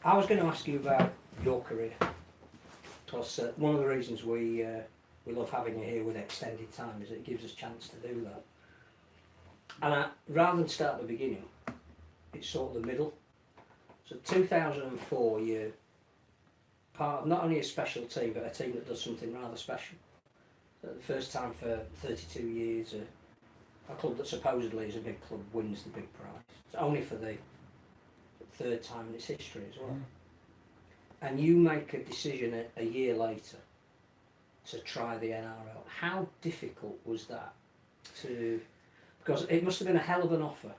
I was going to ask you about your career, because one of the reasons we love having you here with extended time is that it gives us a chance to do that. And rather than start at the beginning, it's sort of the middle. So 2004, you're part of not only a special team, but a team that does something rather special. So the first time for 32 years, a club that supposedly is a big club wins the big prize. It's only for the third time in its history as well. And you make a decision a year later to try the NRL. How difficult was that to... Because it must have been a hell of an offer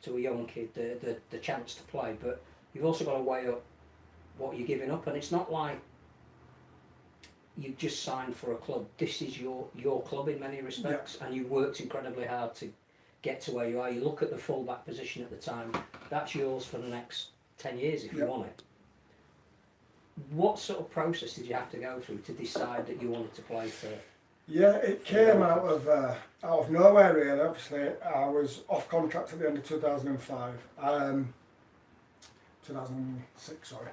to a young kid, the chance to play, but you've also got to weigh up what you're giving up, and it's not like you just signed for a club. This is your club in many respects, and you worked incredibly hard to get to where you are. You look at the full-back position at the time, that's yours for the next 10 years if you want it. What sort of process did you have to go through to decide that you wanted to play for... Yeah, it came out of nowhere really. Obviously, I was off contract at the end of 2005, 2006, sorry.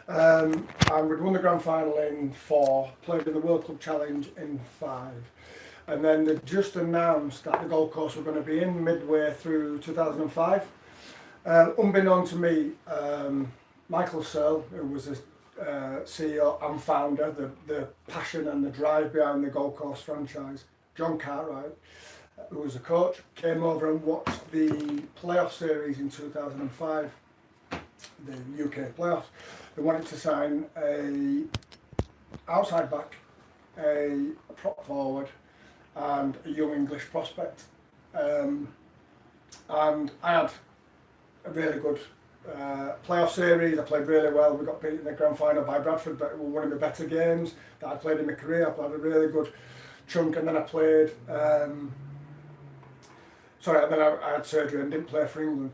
And we'd won the grand final in 4, played in the World Club Challenge in 5, and then they just announced that the Gold Coast were going to be in midway through 2005. Unbeknown to me, Michael Searle, who was a CEO and founder, the passion and the drive behind the Gold Coast franchise, John Cartwright, who was a coach, came over and watched the playoff series in 2005, the UK playoffs. They wanted to sign a outside back, a prop forward and a young English prospect. And I had a really good playoff series. I played really well. We got beat in the grand final by Bradford, but it was one of the better games that I played in my career. I played a really good chunk, and then I played and then I had surgery and didn't play for England.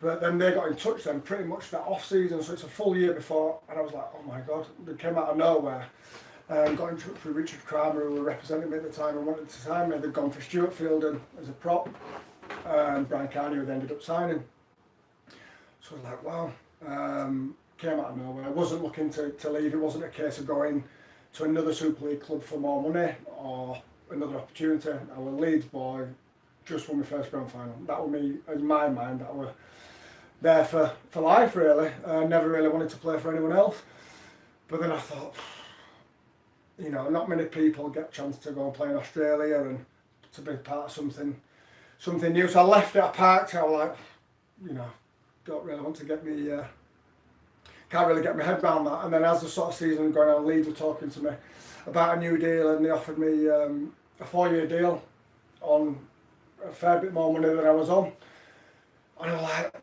But then they got in touch then pretty much that off season, so it's a full year before, and I was like, oh my god, they came out of nowhere. Got in touch with Richard Kramer, who were representing me at the time and wanted to sign me. They'd gone for Stuart Fielden as a prop, and Brian Carney, who they ended up signing. So I was like, wow, came out of nowhere. I wasn't looking to leave. It wasn't a case of going to another Super League club for more money or another opportunity. I was a Leeds boy, just won my first grand final. That was me, in my mind, that was there for life really. I never really wanted to play for anyone else. But then I thought, you know, not many people get a chance to go and play in Australia and to be part of something new. So I left it, I parked, I was like, you know, don't really want to get me, can't really get my head around that. And then as the sort of season going on, Leeds were talking to me about a new deal, and they offered me a 4-year deal on a fair bit more money than I was on. And I was like,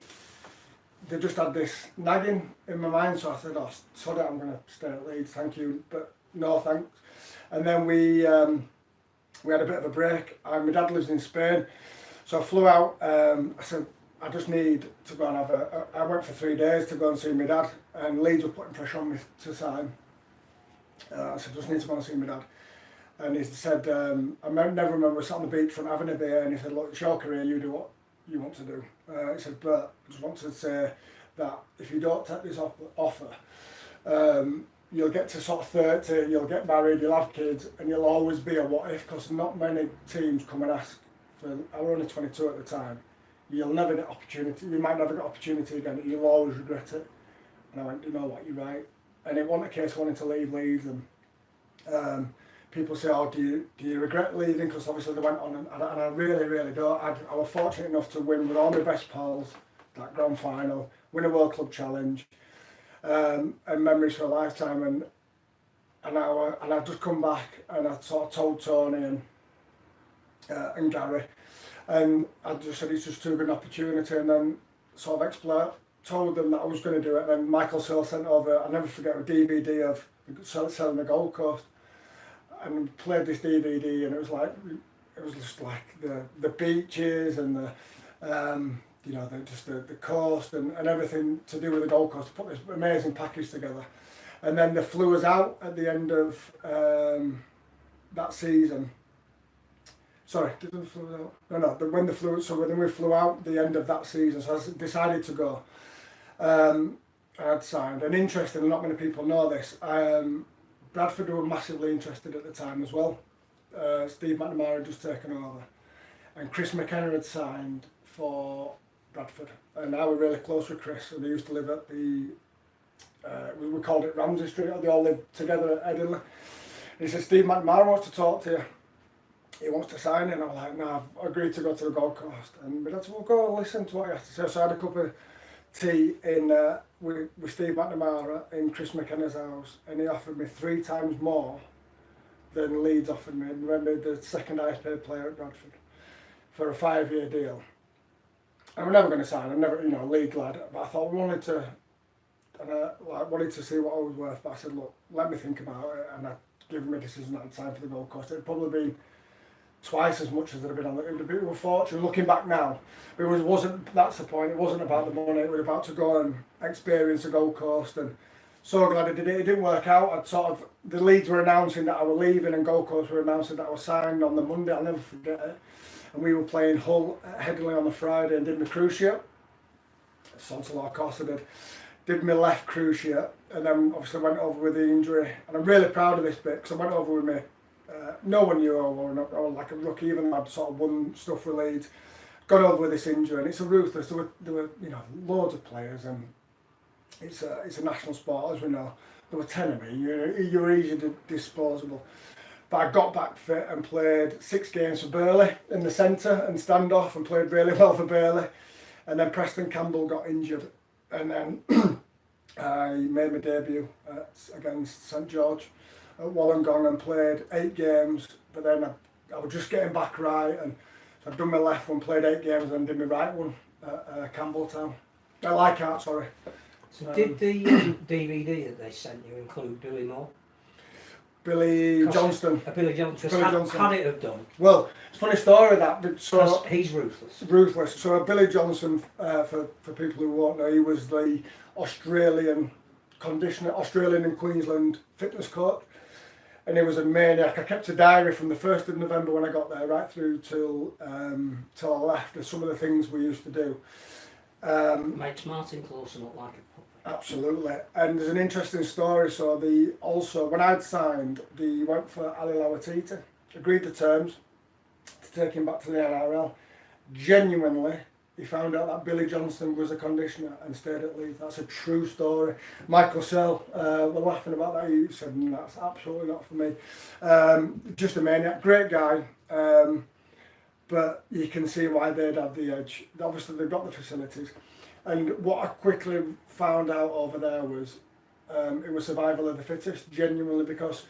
they just had this nagging in my mind, so I said, oh, sod it, I'm going to stay at Leeds, thank you, but no thanks. And then we had a bit of a break, and my dad lives in Spain, so I flew out. I said, I just need to go and have I went for 3 days to go and see my dad, and Leeds were putting pressure on me to sign. I said, I just need to go and see my dad. And he said, I never remember, we sat on the beach from having a beer, and he said, look, it's your career, you do what you want to do. He said, but I just want to say that if you don't take this offer, you'll get to sort of 30, you'll get married, you'll have kids, and you'll always be a what if, because not many teams come and ask for, I was only 22 at the time, you'll never get opportunity, you might never get opportunity again, you'll always regret it. And I went, you know what, you're right. And it wasn't a case of wanting to leave, and people say, oh, do you regret leaving? Because obviously they went on, and I really, really don't. I was fortunate enough to win with all my best pals that grand final, win a World Club Challenge, and memories for a lifetime. And I just come back, and I sort of told Tony and Gary, and I just said it's just too good an opportunity, and then sort of told them that I was going to do it. And then Michael Searle sent over, I'll never forget, a DVD of selling the Gold Coast, and played this DVD, and it was just like the beaches and the you know, the coast and everything to do with the Gold Coast, to put this amazing package together. And then they flew us out at the end of that season. Sorry, did they flew us out? No, when they flew, so then we flew out the end of that season, so I decided to go. I'd signed, and interestingly, not many people know this, Bradford were massively interested at the time as well. Steve McNamara had just taken over, and Chris McKenna had signed for Bradford, and I were really close with Chris, and they used to live at the, we called it Ramsey Street, they all lived together at Edinburgh. He said, Steve McNamara wants to talk to you. He wants to sign it, and I'm like, no, I've agreed to go to the Gold Coast. And my dad said, well, go and listen to what you have to say. So I had a cup of tea in with Steve McNamara in Chris McKenna's house, and he offered me 3 times more than Leeds offered me. And remember, the second highest paid player at Bradford for a 5-year deal. And we're never going to sign. I'm never, you know, a league lad. But I thought we wanted to, and I wanted to see what I was worth. But I said, look, let me think about it, and I given me a decision at the time for the Gold Coast. It'd probably been twice as much as it had been on the. It would have been a fortune. Looking back now, it wasn't. That's the point. It wasn't about the money. It was about to go and experience the Gold Coast, and so glad I did it. It didn't work out. I'd sort of, the Leeds were announcing that I was leaving, and Gold Coast were announcing that I was signed on the Monday. I'll never forget it. And we were playing Hull at Headingley on the Friday and did my cruciate. Sounds a lot, of course I did. Did my left cruciate, and then obviously went over with the injury. And I'm really proud of this bit because I went over with me. No one knew I was like a rookie, even though I'd sort of won stuff with Leeds. Got over with this injury, and it's a ruthless. There were you know, loads of players, and it's a national sport, as we know. There were 10 of me. You were easily disposable. But I got back fit and played 6 games for Burley in the centre and standoff, and played really well for Burley. And then Preston Campbell got injured, and then I made my debut against St George at Wollongong and played 8 games. But then I was just getting back right, and so I'd done my left one, played 8 games, and then did my right one at Campbelltown. Leichhardt, sorry. So did the DVD that they sent you include Billy Moore? Billy Johnston. Billy Johnston. Billy Johnston. Had it have done? Well, it's a funny story that. But so he's ruthless. Ruthless. So Billy Johnson, for people who won't know, he was the Australian conditioner, Australian and Queensland fitness coach, and he was a maniac. I kept a diary from the 1st of November when I got there right through till I left. There's some of the things we used to do. Makes Martin Clausen look like a puppy. Absolutely, and there's an interesting story. So also when I'd signed, went for Ali Lawatiti, agreed the terms to take him back to the NRL. Genuinely, he found out that Billy Johnson was a conditioner and stayed at Leeds. That's a true story. Michael Sell were laughing about that. He said, no, that's absolutely not for me. Just a maniac, great guy. But you can see why they'd have the edge. Obviously, they've got the facilities. And what I quickly found out over there was it was survival of the fittest, genuinely, because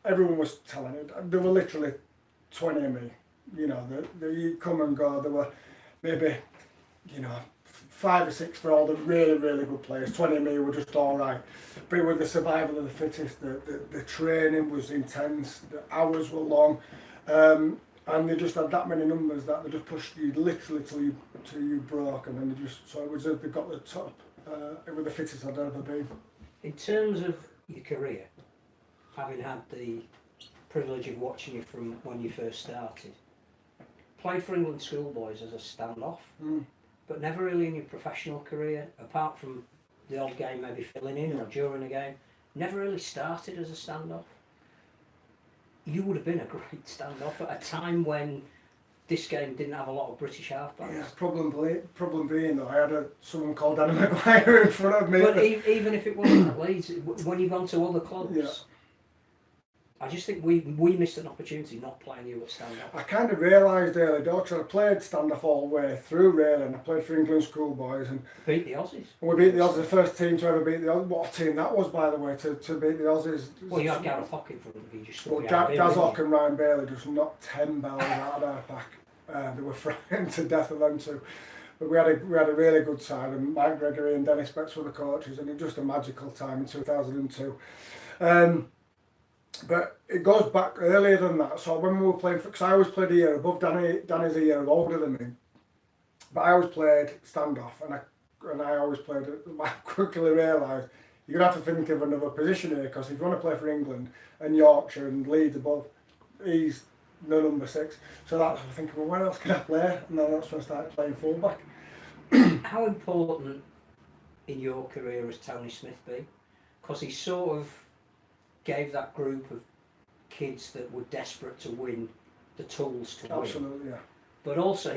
everyone was telling it. There were literally 20 of me, you know, you come and go. There were maybe, you know, 5 or 6 for all the really, really good players. 20 of me were just all right. But it was the survival of the fittest. The training was intense. The hours were long. And they just had that many numbers that they just pushed you literally till you broke, and then they got the top. It was the fittest I'd ever been. In terms of your career, having had the privilege of watching you from when you first started, played for England schoolboys as a standoff, but never really in your professional career, apart from the odd game maybe filling in or during a game, never really started as a standoff. You would have been a great standoff at a time when this game didn't have a lot of British halfbacks. Yeah, problem being though, I had someone called Danny Maguire in front of me. But even if it wasn't at Leeds, when you've gone to other clubs, yeah. I just think we missed an opportunity not playing you at standoff. I kind of realised early doors, I played standoff all the way through really, and I played for England schoolboys and beat the Aussies. And we beat the Aussies, the first team to ever beat the Aussies. What a team that was, by the way, to beat the Aussies. Well, you had Gareth Hock in front of you, just Gaz Hock and Ryan Bailey just knocked 10 bells out of their pack. They were frightened to death of them too. But we had a really good side, and Mike Gregory and Dennis Betts were the coaches, and it was just a magical time in 2002. But it goes back earlier than that. So when we were playing, because I always played a year above Danny. Danny's a year older than me, but I always played standoff, and I always played. I quickly realised you're gonna have to think of another position here, because if you want to play for England and Yorkshire and Leeds above, he's no number 6. So that's I'm thinking, well, where else can I play? And then that's when I started playing fullback. How important in your career has Tony Smith been? Because he sort of gave that group of kids that were desperate to win the tools to win. Absolutely, yeah. But also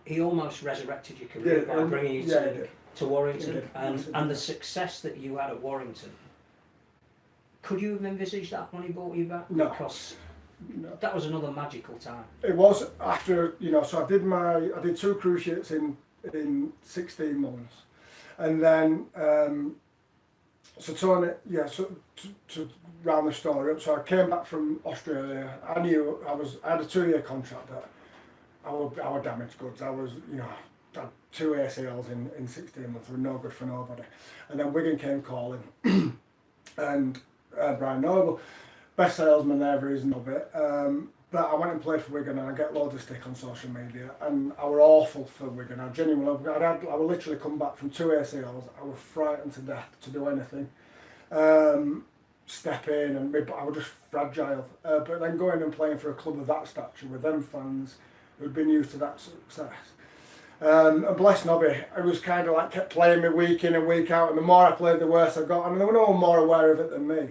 he almost resurrected your career by bringing you to Warrington, and the success that you had at Warrington. Could you have envisaged that when he brought you back? No. Because that was another magical time. It was after, so I did 2 cruise ships in 16 months, and then so Tony, to round the story up. So I came back from Australia. I knew I had a 2-year contract that I were damaged goods. I was, had 2 ACLs in 16 months. Were no good for nobody. And then Wigan came calling, and Brian Noble, best salesman there ever is, of it. But I went and played for Wigan, and I get loads of stick on social media, and I were awful for Wigan. I genuinely, I would literally come back from 2 ACLs. I was frightened to death to do anything. Step in, and I was just fragile. But then going and playing for a club of that stature with them fans who'd been used to that success. And bless Nobby, it was kind of like kept playing me week in and week out, and the more I played, the worse I got. I mean, there were no one more aware of it than me.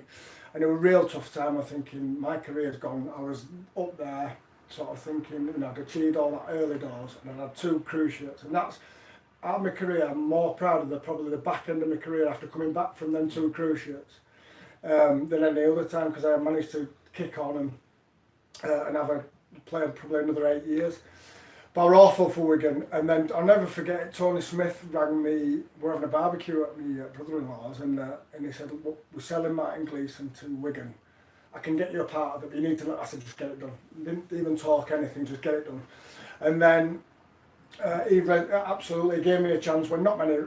And it was a real tough time. I'm thinking, my career's gone. I was up there, sort of thinking, I'd achieved all that early doors, and I'd had 2 cruise ships. And that's, out of my career, I'm more proud of probably the back end of my career after coming back from them 2 cruise ships than any other time, because I managed to kick on and have a play probably another 8 years. But I was awful for Wigan, and then I'll never forget it, Tony Smith rang me. We're having a barbecue at my brother-in-law's, and he said, "Look, we're selling Martin Gleeson to Wigan. I can get you a part of it, but you need to." I said, "Just get it done." Didn't even talk anything, just get it done. And then he absolutely gave me a chance when not many,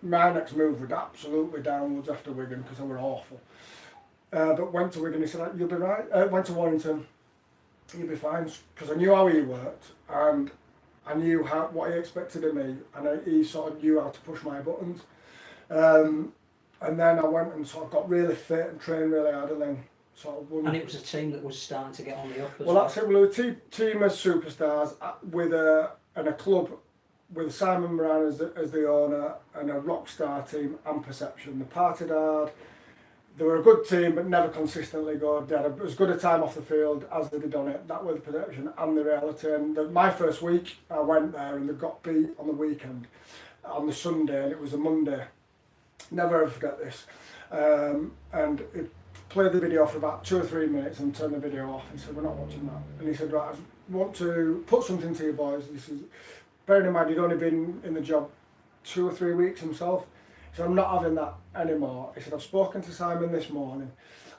my next move was absolutely downwards after Wigan because I were awful. But went to Wigan, he said, "You'll be right." Went to Warrington, "You'll be fine," because I knew how he worked, and I knew what he expected of me, and he sort of knew how to push my buttons. And then I went and sort of got really fit and trained really hard, and then sort of won. And it was a team that was starting to get on the up as well. That's it. We were a team of superstars with a club with Simon Moran as the owner, and a rock star team and Perception. They partied hard. They were a good team, but never consistently good. They had as good a time off the field as they did on it. That was the perception and the reality. And my first week, I went there and they got beat on the weekend, on the Sunday, and it was a Monday. Never ever forget this. And it played the video for about 2 or 3 minutes and turned the video off. He said, "We're not watching that." And he said, "Right, I want to put something to you boys." This is, bearing in mind he'd only been in the job 2 or 3 weeks himself. He said, "I'm not having that anymore." He said, "I've spoken to Simon this morning,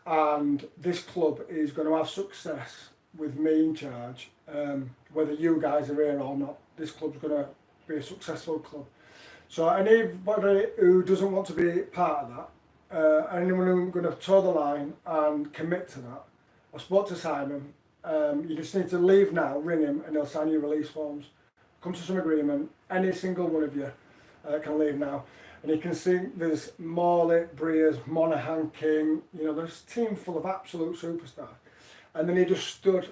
and this club is going to have success with me in charge. Whether you guys are here or not, this club's going to be a successful club. So anybody who doesn't want to be part of that, anyone who's going to toe the line and commit to that, I spoke to Simon. You just need to leave now, ring him, and he'll sign your release forms. Come to some agreement. Any single one of you can leave now." And you can see there's Morley, Breers, Monaghan, King, there's a team full of absolute superstars. And then he just stood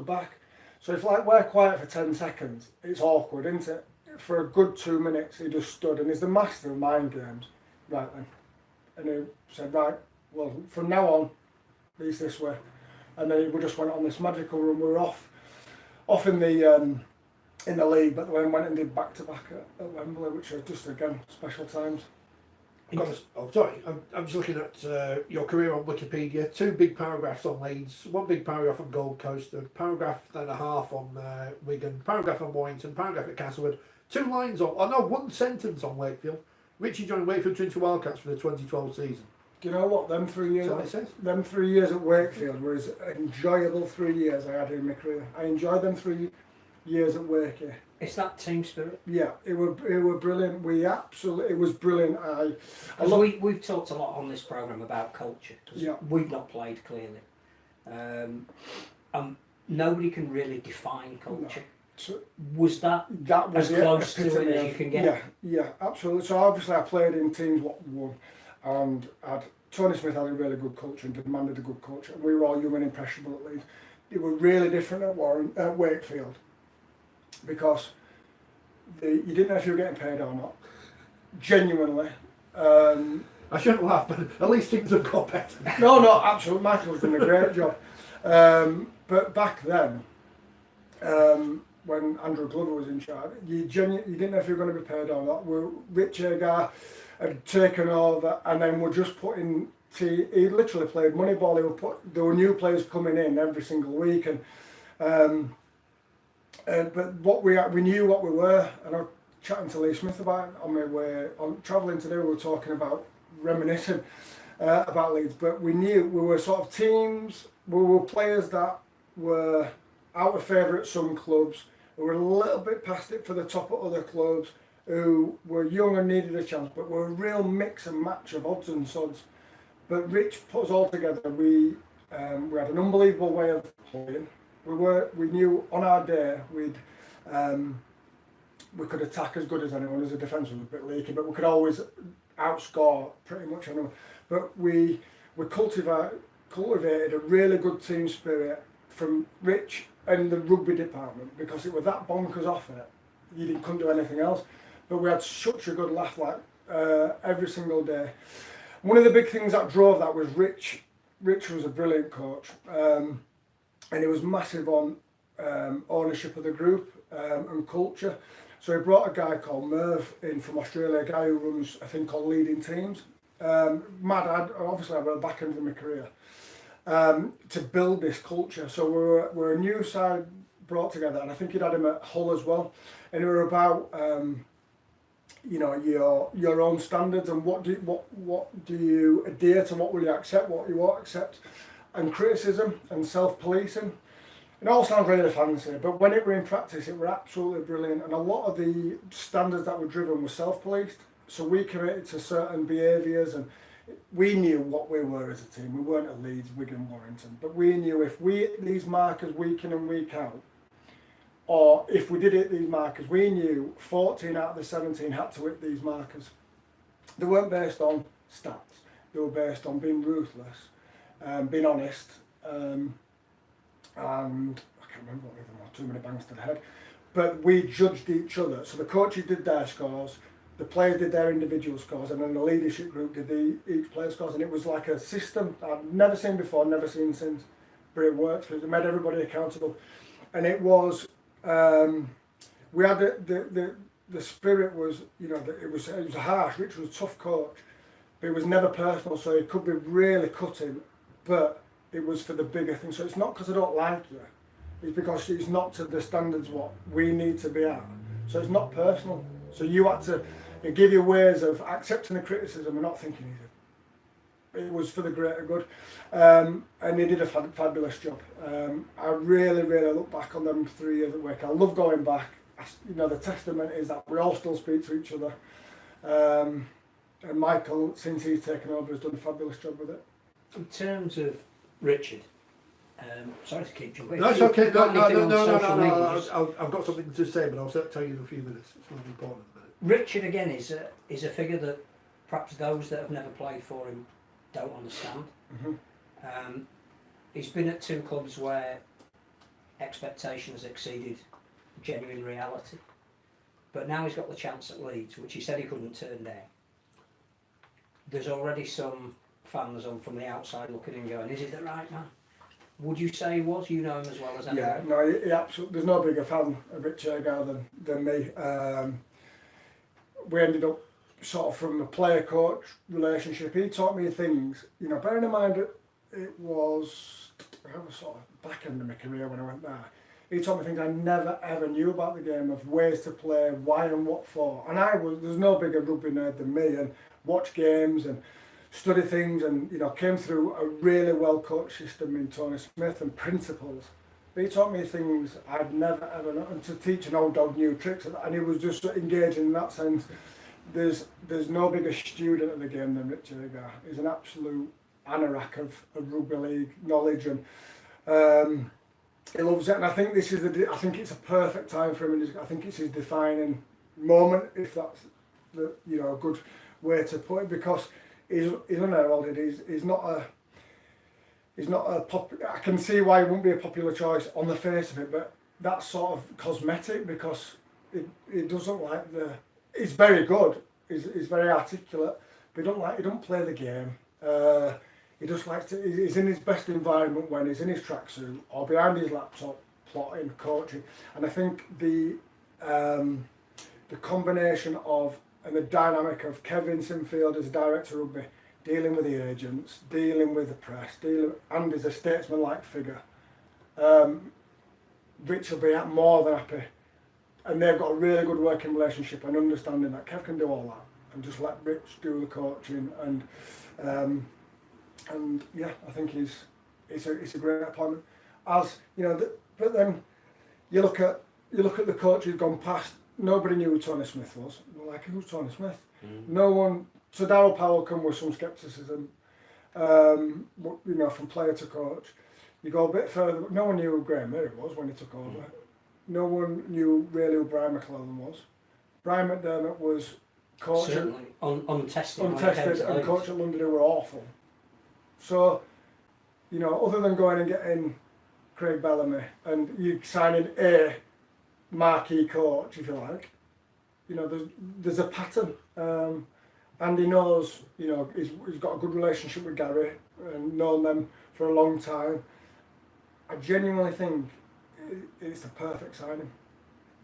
back. So if we're quiet for 10 seconds, it's awkward, isn't it? For a good 2 minutes, he just stood, and he's the master of mind games. Right then. And he said, "Right, well, from now on, it's this way." And then we just went on this magical run. We were off in the league, but then went and did back-to-back at Wembley, which are just, again, special times. I'm just looking at your career on Wikipedia. 2 big paragraphs on Leeds, 1 big paragraph on Gold Coast, a paragraph and a half on Wigan, paragraph on Warrington, paragraph at Castlewood, 2 lines on, 1 sentence on Wakefield. Richie joined Wakefield Trinity Wildcats for the 2012 season. Do you know what? Them 3 years. That's what it says. Them 3 years at Wakefield were as enjoyable 3 years I had in my career. I enjoyed them 3 years at Wakey. It's that team spirit. Yeah, it were brilliant. It was brilliant. We've talked a lot on this programme about culture, because we've not played clearly. Nobody can really define culture. No. So was that was as close to it as you can get? Yeah, absolutely. So obviously I played in teams what won, and Tony Smith had a really good culture and demanded a good culture. We were all young and impressionable at Leeds. It was really different at Wakefield, because you didn't know if you were getting paid or not. genuinely. I shouldn't laugh, but at least things have got better. No, absolutely. Michael's done a great job. But back then, when Andrew Glover was in charge, you didn't know if you were going to be paid or not. Rich Agar had taken over, and then we're just putting. He literally played Moneyball. There were new players coming in every single week, but what we knew what we were, and I was chatting to Lee Smith about it on my way on travelling today. We were talking about reminiscing about Leeds, but we knew we were sort of teams. We were players that were out of favour at some clubs, who were a little bit past it for the top at other clubs, who were young and needed a chance, but were a real mix and match of odds and sods. But Rich put us all together. We had an unbelievable way of playing. We knew on our day we could attack as good as anyone. As a defence was a bit leaky, but we could always outscore pretty much anyone. But we cultivated a really good team spirit from Rich and the rugby department, because it was that bonkers off it. Couldn't do anything else. But we had such a good laugh every single day. One of the big things that drove that was Rich. Rich was a brilliant coach, and he was massive on ownership of the group and culture. So he brought a guy called Merv in from Australia, a guy who runs a thing called Leading Teams. Obviously I was back end of my career to build this culture. So we're a new side brought together, and I think he'd had him at Hull as well, and we were about your own standards and what do you adhere to, what will you accept, what you won't accept, and criticism and self-policing. It all sounds really fancy, but when it were in practice, it were absolutely brilliant, and a lot of the standards that were driven were self-policed. So we committed to certain behaviours, and we knew what we were as a team. We weren't at Leeds, Wigan, Warrington, but we knew if we hit these markers week in and week out, or if we did hit these markers, we knew 14 out of the 17 had to hit these markers. They weren't based on stats. They were based on being ruthless, being honest, and I can't remember what even was, too many bangs to the head. But we judged each other. So the coaches did their scores, the players did their individual scores, and then the leadership group did each player's scores. And it was like a system I've never seen before, never seen since, but it worked because it made everybody accountable. And it was, we had the spirit was, it was harsh. Rich was a tough coach, but it was never personal, so it could be really cutting, but it was for the bigger thing. So it's not because I don't like you, it's because it's not to the standards what we need to be at. So it's not personal. So you had to give you ways of accepting the criticism and not thinking it was for the greater good. And he did a fabulous job. I really, really look back on them 3 years at Wake. I love going back. The testament is that we all still speak to each other. And Michael, since he's taken over, has done a fabulous job with it. In terms of Richard, sorry to keep jumping. No, it's okay. No. No. I've got something to say, but I'll tell you in a few minutes. It's not important. Richard again is a figure that perhaps those that have never played for him don't understand. Mm-hmm. He's been at 2 clubs where expectations exceeded genuine reality, but now he's got the chance at Leeds, which he said he couldn't turn down. There's already some fans on from the outside looking and going, is it the right man? Would you say he was? You know him as well as anyone. Yeah, no, he absolutely. There's no bigger fan of Richie Agar than me. We ended up sort of from a player-coach relationship. He taught me things, bearing in mind it was, I was sort of back end of my career when I went there. He taught me things I never ever knew about the game, of ways to play, why and what for. And there's no bigger rugby nerd than me, and watch games and study things, and came through a really well coached system in Tony Smith and principles. But he taught me things I'd never ever known, and to teach an old dog new tricks, and he was just engaging in that sense. There's no bigger student of the game than Richie Agar. He's an absolute anorak of rugby league knowledge, and he loves it. And I think I think it's a perfect time for him, and I think it's his defining moment, if that's a good way to put it, because he's unheralded. He's not a I can see why he wouldn't be a popular choice on the face of it, but that's sort of cosmetic, because it doesn't like he's very good. He's very articulate, but he don't play the game. He just likes to. He's in his best environment when he's in his tracksuit or behind his laptop, plotting, coaching. And I think the combination of and the dynamic of Kevin Sinfield as a director of rugby, dealing with the agents, dealing with the press, and as a statesman-like figure, Rich will be more than happy. And they've got a really good working relationship and understanding that Kev can do all that and just let Rich do the coaching and yeah, I think it's a great appointment. As you know, but then you look at the coach who's gone past. Nobody knew who Tony Smith was. Like, who's Tony Smith? No one. So Darryl Powell come with some scepticism, you know, from player to coach. You go a bit further. No one knew who Graham Murray was when he took over. No one knew really who Brian McClellan was. Brian McDermott was coach. Certainly untested and coach at London who were awful. So, you know, other than going and getting Craig Bellamy and you signing a marquee coach, if you like, you know, there's a pattern. And he knows, you know, he's got a good relationship with Gary and known them for a long time. I genuinely think it's the perfect signing.